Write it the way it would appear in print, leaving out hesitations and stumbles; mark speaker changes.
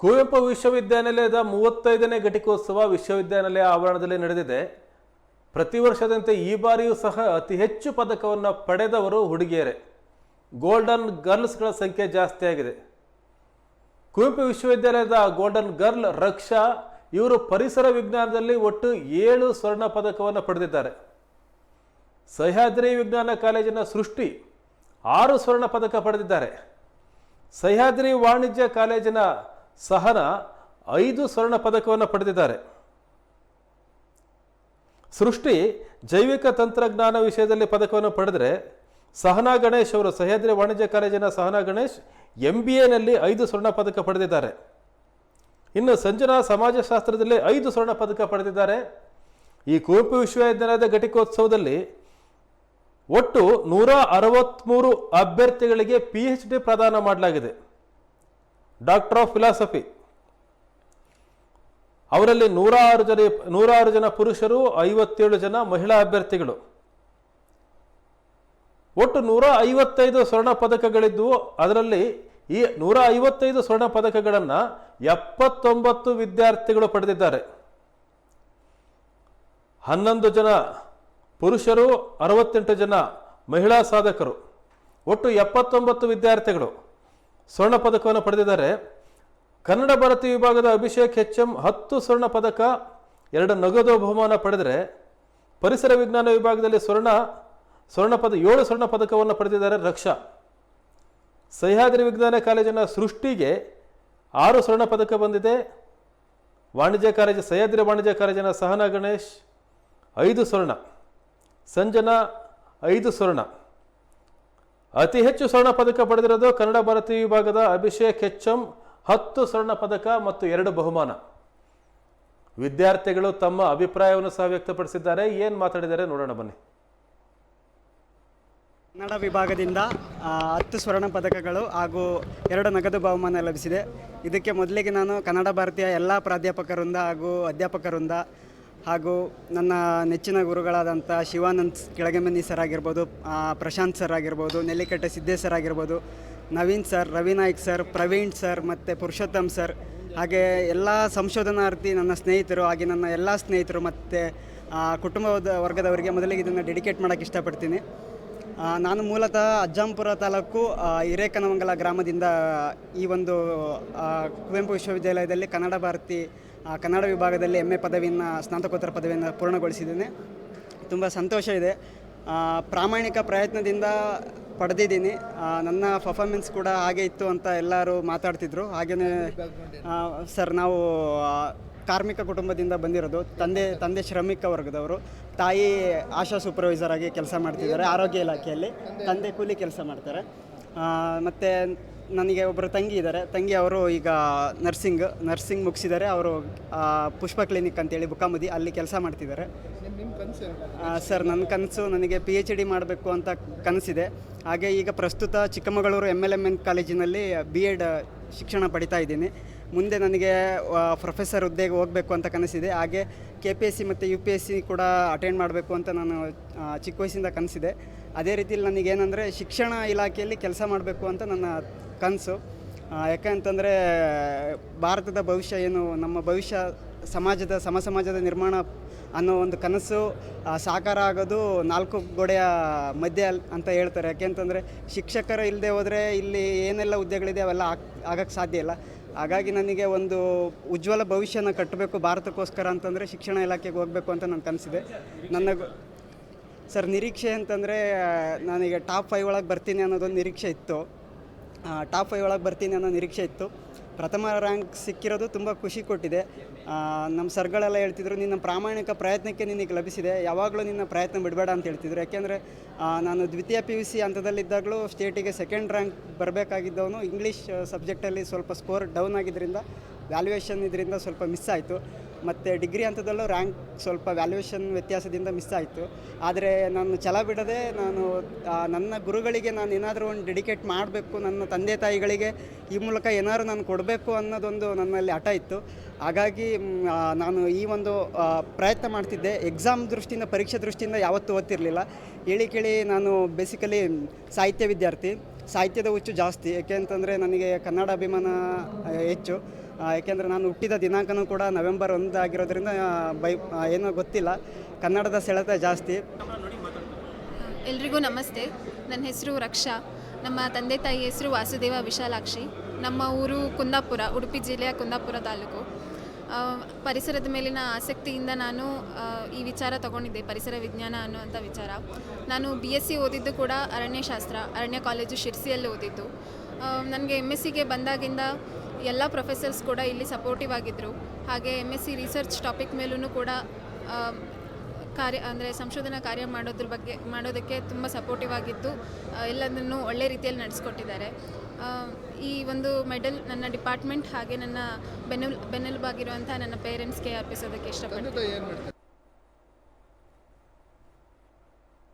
Speaker 1: ಕುವೆಂಪು ವಿಶ್ವವಿದ್ಯಾನಿಲಯದ 35ನೇ ಘಟಿಕೋತ್ಸವ ವಿಶ್ವವಿದ್ಯಾನಿಲಯ ಆವರಣದಲ್ಲಿ ನಡೆದಿದೆ. ಪ್ರತಿ ವರ್ಷದಂತೆ ಈ ಬಾರಿಯೂ ಸಹ ಅತಿ ಹೆಚ್ಚು ಪದಕವನ್ನು ಪಡೆದವರು ಹುಡುಗಿಯರೇ. ಗೋಲ್ಡನ್ ಗರ್ಲ್ಸ್ಗಳ ಸಂಖ್ಯೆ ಜಾಸ್ತಿ ಆಗಿದೆ. ಕುವೆಂಪು ವಿಶ್ವವಿದ್ಯಾಲಯದ ಗೋಲ್ಡನ್ ಗರ್ಲ್ ರಕ್ಷಾ ಇವರು ಪರಿಸರ ವಿಜ್ಞಾನದಲ್ಲಿ ಒಟ್ಟು 7 ಸ್ವರ್ಣ ಪದಕವನ್ನು ಪಡೆದಿದ್ದಾರೆ. ಸಹ್ಯಾದ್ರಿ ವಿಜ್ಞಾನ ಕಾಲೇಜಿನ ಸೃಷ್ಟಿ 6 ಸ್ವರ್ಣ ಪದಕ ಪಡೆದಿದ್ದಾರೆ. ಸಹ್ಯಾದ್ರಿ ವಾಣಿಜ್ಯ ಕಾಲೇಜಿನ ಸಹನ 5 ಸ್ವರ್ಣ ಪದಕವನ್ನು ಪಡೆದಿದ್ದಾರೆ. ಸೃಷ್ಟಿ ಜೈವಿಕ ತಂತ್ರಜ್ಞಾನ ವಿಷಯದಲ್ಲಿ ಪದಕವನ್ನು ಪಡೆದರೆ, ಸಹನಾ ಗಣೇಶ್ ಅವರು ಸಹ್ಯಾದ್ರಿ ವಾಣಿಜ್ಯ ಕಾಲೇಜಿನ ಸಹನಾ ಗಣೇಶ್ MBAನಲ್ಲಿ 5 ಸ್ವರ್ಣ ಪದಕ ಪಡೆದಿದ್ದಾರೆ. ಇನ್ನು ಸಂಜನಾ ಸಮಾಜಶಾಸ್ತ್ರದಲ್ಲಿ 5 ಸ್ವರ್ಣ ಪದಕ ಪಡೆದಿದ್ದಾರೆ. ಈ ಕುವೆಂಪು ವಿಶ್ವವಿದ್ಯಾಲಯದ ಘಟಿಕೋತ್ಸವದಲ್ಲಿ ಒಟ್ಟು 163 ಅಭ್ಯರ್ಥಿಗಳಿಗೆ PhD ಪ್ರದಾನ ಮಾಡಲಾಗಿದೆ. ಡಾಕ್ಟರ್ ಆಫ್ ಫಿಲಾಸಫಿ ಅವರಲ್ಲಿ 106 ಜನ ಪುರುಷರು, 57 ಜನ ಮಹಿಳಾ ಅಭ್ಯರ್ಥಿಗಳು. ಒಟ್ಟು 155 ಸ್ವರ್ಣ ಪದಕಗಳಿದ್ವು. ಅದರಲ್ಲಿ ಈ 155 ಸ್ವರ್ಣ ಪದಕಗಳನ್ನು 79 ವಿದ್ಯಾರ್ಥಿಗಳು ಪಡೆದಿದ್ದಾರೆ. 11 ಜನ ಪುರುಷರು, 68 ಜನ ಮಹಿಳಾ ಸಾಧಕರು. ಒಟ್ಟು 79 ವಿದ್ಯಾರ್ಥಿಗಳು ಸ್ವರ್ಣ ಪದಕವನ್ನು ಪಡೆದಿದ್ದಾರೆ. ಕನ್ನಡ ಭಾರತಿ ವಿಭಾಗದ ಅಭಿಷೇಕ್ HM 10 ಸ್ವರ್ಣ ಪದಕ, 2 ನಗದು ಬಹುಮಾನ ಪಡೆದರೆ, ಪರಿಸರ ವಿಜ್ಞಾನ ವಿಭಾಗದಲ್ಲಿ 7 ಸ್ವರ್ಣ ಪದಕವನ್ನು ಪಡೆದಿದ್ದಾರೆ ರಕ್ಷಾ. ಸಹ್ಯಾದ್ರಿ ವಿಜ್ಞಾನ ಕಾಲೇಜಿನ ಸೃಷ್ಟಿಗೆ 6 ಸ್ವರ್ಣ ಪದಕ ಬಂದಿದೆ. ಸಹ್ಯಾದ್ರಿ ವಾಣಿಜ್ಯ ಕಾಲೇಜಿನ ಸಹನಾ ಗಣೇಶ್ 5 ಸ್ವರ್ಣ, ಸಂಜನಾ 5 ಸ್ವರ್ಣ. ಅತಿ ಹೆಚ್ಚು ಸ್ವರ್ಣ ಪದಕ ಪಡೆದಿರೋದು ಕನ್ನಡ ಭಾರತಿ ವಿಭಾಗದ ಅಭಿಷೇಕ್ HM 10 ಸ್ವರ್ಣ ಪದಕ ಮತ್ತು 2 ಬಹುಮಾನ. ವಿದ್ಯಾರ್ಥಿಗಳು ತಮ್ಮ ಅಭಿಪ್ರಾಯವನ್ನು ಸಹ ವ್ಯಕ್ತಪಡಿಸಿದ್ದಾರೆ. ಏನು ಮಾತಾಡಿದ್ದಾರೆ ನೋಡೋಣ ಬನ್ನಿ.
Speaker 2: ಕನ್ನಡ ವಿಭಾಗದಿಂದ 10 ಸ್ವರ್ಣ ಪದಕಗಳು ಹಾಗೂ 2 ನಗದು ಬಹುಮಾನ ಲಭಿಸಿದೆ. ಇದಕ್ಕೆ ಮೊದಲಿಗೆ ನಾನು ಕನ್ನಡ ಭಾರತೀಯ ಎಲ್ಲ ಪ್ರಾಧ್ಯಾಪಕರಿಂದ ಹಾಗೂ ಅಧ್ಯಾಪಕರಿಂದ ಹಾಗೂ ನನ್ನ ನೆಚ್ಚಿನ ಗುರುಗಳಾದಂಥ ಶಿವಾನಂದ್ ಕೆಳಗೆಮನಿ ಸರ್ ಆಗಿರ್ಬೋದು, ಪ್ರಶಾಂತ್ ಸರ್ ಆಗಿರ್ಬೋದು, ನೆಲ್ಲಿಕಟ್ಟೆ ಸಿದ್ದೇಶ್ ಸರ್ ಆಗಿರ್ಬೋದು, Naveen sir, Ravinaik sir, Praveen sir ಮತ್ತು ಪುರುಷೋತ್ತಮ್ ಸರ್, ಹಾಗೆ ಎಲ್ಲ ಸಂಶೋಧನಾರ್ಥಿ ನನ್ನ ಸ್ನೇಹಿತರು, ಹಾಗೆ ನನ್ನ ಎಲ್ಲ ಸ್ನೇಹಿತರು ಮತ್ತು ಕುಟುಂಬದ ವರ್ಗದವರಿಗೆ ಮೊದಲಿಗೆ ಇದನ್ನು ಡೆಡಿಕೇಟ್ ಮಾಡೋಕ್ಕೆ ಇಷ್ಟಪಡ್ತೀನಿ. ನಾನು ಮೂಲತಃ ಅಜ್ಜಂಪುರ ತಾಲೂಕು ಹಿರೇಕನಮಂಗಲ ಗ್ರಾಮದಿಂದ ಈ ಒಂದು ಕುವೆಂಪು ವಿಶ್ವವಿದ್ಯಾಲಯದಲ್ಲಿ ಕನ್ನಡ ಭಾರತಿ ಕನ್ನಡ ವಿಭಾಗದಲ್ಲಿ MA ಪದವಿಯನ್ನು, ಸ್ನಾತಕೋತ್ತರ ಪದವಿಯನ್ನು ಪೂರ್ಣಗೊಳಿಸಿದ್ದೇನೆ. ತುಂಬ ಸಂತೋಷ ಇದೆ. ಪ್ರಾಮಾಣಿಕ ಪ್ರಯತ್ನದಿಂದ ಪಡೆದಿದ್ದೀನಿ. ನನ್ನ ಪರ್ಫಾರ್ಮೆನ್ಸ್ ಕೂಡ ಹಾಗೆ ಇತ್ತು ಅಂತ ಎಲ್ಲರೂ ಮಾತಾಡ್ತಿದ್ರು. ಹಾಗೆಯೇ ಸರ್, ನಾವು ಕಾರ್ಮಿಕ ಕುಟುಂಬದಿಂದ ಬಂದಿರೋದು. ತಂದೆ ಶ್ರಮಿಕ ವರ್ಗದವರು, ತಾಯಿ ಆಶಾ ಸೂಪರ್ವೈಸರ್ ಆಗಿ ಕೆಲಸ ಮಾಡ್ತಿದ್ದಾರೆ ಆರೋಗ್ಯ ಇಲಾಖೆಯಲ್ಲಿ. ತಂದೆ ಕೂಲಿ ಕೆಲಸ ಮಾಡ್ತಾರೆ. ಮತ್ತು ನನಗೆ ಒಬ್ಬರು ತಂಗಿ ಇದ್ದಾರೆ. ಅವರು ಈಗ ನರ್ಸಿಂಗ್ ಮುಗಿಸಿದ್ದಾರೆ. ಅವರು ಪುಷ್ಪ ಕ್ಲಿನಿಕ್ ಅಂತೇಳಿ ಬುಕ್ಕಾಮುದಿ ಅಲ್ಲಿ ಕೆಲಸ ಮಾಡ್ತಿದ್ದಾರೆ. ಸರ್, ನನ್ನ ಕನಸು ನನಗೆ PhD ಮಾಡಬೇಕು ಅಂತ ಕನಸಿದೆ. ಹಾಗೆ ಈಗ ಪ್ರಸ್ತುತ ಚಿಕ್ಕಮಗಳೂರು MLMN ಕಾಲೇಜಿನಲ್ಲಿ B.Ed ಶಿಕ್ಷಣ ಪಡಿತಾ ಇದ್ದೀನಿ. ಮುಂದೆ ನನಗೆ ಪ್ರೊಫೆಸರ್ ಹುದ್ದೆಗೆ ಹೋಗಬೇಕು ಅಂತ ಕನಸಿದೆ. ಹಾಗೆ KPSC ಮತ್ತು UPSC ಕೂಡ ಅಟೆಂಡ್ ಮಾಡಬೇಕು ಅಂತ ನಾನು ಚಿಕ್ಕ ವಯಸ್ಸಿಂದ ಕನಸಿದೆ. ಅದೇ ರೀತಿಯಲ್ಲಿ ನನಗೇನೆಂದರೆ ಶಿಕ್ಷಣ ಇಲಾಖೆಯಲ್ಲಿ ಕೆಲಸ ಮಾಡಬೇಕು ಅಂತ ನನ್ನ ಕನಸು. ಯಾಕೆಂತಂದರೆ ಭಾರತದ ಭವಿಷ್ಯ ಏನು, ನಮ್ಮ ಭವಿಷ್ಯ ಸಮಾಜದ ನಿರ್ಮಾಣ ಅನ್ನೋ ಒಂದು ಕನಸು ಸಾಕಾರ ಆಗೋದು 4 ಗೋಡೆಯ ಮಧ್ಯೆ ಅಂತ ಹೇಳ್ತಾರೆ. ಯಾಕೆಂತಂದರೆ ಶಿಕ್ಷಕರು ಇಲ್ಲದೆ ಹೋದರೆ ಇಲ್ಲಿ ಏನೆಲ್ಲ ಹುದ್ದೆಗಳಿದೆ ಅವೆಲ್ಲ ಆಗೋಕ್ಕೆ ಸಾಧ್ಯ ಇಲ್ಲ. ಹಾಗಾಗಿ ನನಗೆ ಒಂದು ಉಜ್ವಲ ಭವಿಷ್ಯನ ಕಟ್ಟಬೇಕು ಭಾರತಕ್ಕೋಸ್ಕರ ಅಂತಂದರೆ ಶಿಕ್ಷಣ ಇಲಾಖೆಗೆ ಹೋಗಬೇಕು ಅಂತ ನನ್ನ ಕನಸಿದೆ. ಸರ್, ನಿರೀಕ್ಷೆ ಅಂತಂದರೆ ನನಗೆ ಟಾಪ್ 5 ಒಳಗೆ ಬರ್ತೀನಿ ಅನ್ನೋದೊಂದು ನಿರೀಕ್ಷೆ ಇತ್ತು. ಟಾಪ್ 5 ಒಳಗೆ ಬರ್ತೀನಿ ಅನ್ನೋ ನಿರೀಕ್ಷೆ ಇತ್ತು. ಪ್ರಥಮ ರ್ಯಾಂಕ್ ಸಿಕ್ಕಿರೋದು ತುಂಬ ಖುಷಿ ಕೊಟ್ಟಿದೆ. ನಮ್ಮ ಸರ್ಗಳೆಲ್ಲ ಹೇಳ್ತಿದ್ರು, ನಿನ್ನ ಪ್ರಾಮಾಣಿಕ ಪ್ರಯತ್ನಕ್ಕೆ ನಿನಗೆ ಲಭಿಸಿದೆ, ಯಾವಾಗಲೂ ನಿನ್ನ ಪ್ರಯತ್ನ ಬಿಡಬೇಡ ಅಂತ ಹೇಳ್ತಿದ್ರು. ಯಾಕೆಂದರೆ ನಾನು ದ್ವಿತೀಯ PUC ಹಂತದಲ್ಲಿದ್ದಾಗಲೂ ಸ್ಟೇಟಿಗೆ 2nd ರ್ಯಾಂಕ್ ಬರಬೇಕಾಗಿದ್ದವನು ಇಂಗ್ಲೀಷ್ ಸಬ್ಜೆಕ್ಟಲ್ಲಿ ಸ್ವಲ್ಪ ಸ್ಕೋರ್ ಡೌನ್ ಆಗಿದ್ದರಿಂದ, ವ್ಯಾಲ್ಯೂಯೇಷನ್ ಇದರಿಂದ ಸ್ವಲ್ಪ ಮಿಸ್ ಆಯಿತು. ಮತ್ತು ಡಿಗ್ರಿ ಹಂತದಲ್ಲೂ ರ್ಯಾಂಕ್ ಸ್ವಲ್ಪ ವ್ಯಾಲ್ಯೂಯೇಷನ್ ವ್ಯತ್ಯಾಸದಿಂದ ಮಿಸ್ ಆಯಿತು. ಆದರೆ ನಾನು ಛಲ ಬಿಡದೆ ನನ್ನ ಗುರುಗಳಿಗೆ ನಾನು ಏನಾದರೂ ಒಂದು ಡೆಡಿಕೇಟ್ ಮಾಡಬೇಕು, ನನ್ನ ತಂದೆ ತಾಯಿಗಳಿಗೆ ಈ ಮೂಲಕ ಏನಾದರೂ ನಾನು ಕೊಡಬೇಕು ಅನ್ನೋದೊಂದು ನನ್ನಲ್ಲಿ ಹಠ ಇತ್ತು. ಹಾಗಾಗಿ ನಾನು ಈ ಒಂದು ಪ್ರಯತ್ನ ಮಾಡ್ತಿದ್ದೆ. ಎಕ್ಸಾಮ್ ದೃಷ್ಟಿಯಿಂದ, ಪರೀಕ್ಷೆ ದೃಷ್ಟಿಯಿಂದ ಯಾವತ್ತೂ ಓದ್ತಿರಲಿಲ್ಲ. ಕೇಳಿ ನಾನು ಬೇಸಿಕಲಿ ಸಾಹಿತ್ಯ ವಿದ್ಯಾರ್ಥಿ. ಸಾಹಿತ್ಯದ ಹುಚ್ಚು ಜಾಸ್ತಿ. ಏಕೆ ಅಂತಂದರೆ ನನಗೆ ಕನ್ನಡ ಅಭಿಮಾನ ಹೆಚ್ಚು. ಏಕೆಂದರೆ ನಾನು ಹುಟ್ಟಿದ ದಿನಾಂಕನೂ ಕೂಡ ನವೆಂಬರ್ 1 ಆಗಿರೋದ್ರಿಂದ ಏನೋ ಗೊತ್ತಿಲ್ಲ, ಕನ್ನಡದ ಸೆಳೆತ ಜಾಸ್ತಿ.
Speaker 3: ಎಲ್ರಿಗೂ ನಮಸ್ತೆ. ನನ್ನ ಹೆಸರು ರಕ್ಷಾ. ನಮ್ಮ ತಂದೆ ತಾಯಿ ಹೆಸರು ವಾಸುದೇವ ವಿಶಾಲಾಕ್ಷಿ. ನಮ್ಮ ಊರು ಕುಂದಾಪುರ, ಉಡುಪಿ ಜಿಲ್ಲೆಯ ಕುಂದಾಪುರ ತಾಲೂಕು. ಪರಿಸರದ ಮೇಲಿನ ಆಸಕ್ತಿಯಿಂದ ನಾನು ಈ ವಿಚಾರ ತಗೊಂಡಿದ್ದೆ, ಪರಿಸರ ವಿಜ್ಞಾನ ಅನ್ನುವಂಥ ವಿಚಾರ. ನಾನು BSc ಓದಿದ್ದು ಕೂಡ ಅರಣ್ಯಶಾಸ್ತ್ರ, ಅರಣ್ಯ ಕಾಲೇಜು ಶಿರ್ಸಿಯಲ್ಲಿ ಓದಿದ್ದು. ನನಗೆ MScಗೆ ಬಂದಾಗಿಂದ ಎಲ್ಲ ಪ್ರೊಫೆಸರ್ಸ್ ಕೂಡ ಇಲ್ಲಿ ಸಪೋರ್ಟಿವ್ ಆಗಿದ್ದರು. ಹಾಗೆ MSc ರಿಸರ್ಚ್ ಟಾಪಿಕ್ ಮೇಲೂ ಕೂಡ ಸಂಶೋಧನಾ ಕಾರ್ಯ ಮಾಡೋದಕ್ಕೆ ತುಂಬ ಸಪೋರ್ಟಿವ್ ಆಗಿದ್ದು ಎಲ್ಲದನ್ನು ಒಳ್ಳೆ ರೀತಿಯಲ್ಲಿ ನಡೆಸ್ಕೊಟ್ಟಿದ್ದಾರೆ. ಈ ಒಂದು ಮೆಡಲ್ ನನ್ನ ಡಿಪಾರ್ಟ್ಮೆಂಟ್ ಹಾಗೆ ನನ್ನ ಬೆನ್ನೆಲುಬಾಗಿರುವಂಥ ನನ್ನ ಪೇರೆಂಟ್ಸ್ಗೆ ಅರ್ಪಿಸೋದಕ್ಕೆ ಇಷ್ಟಪಡ್ತೀನಿ.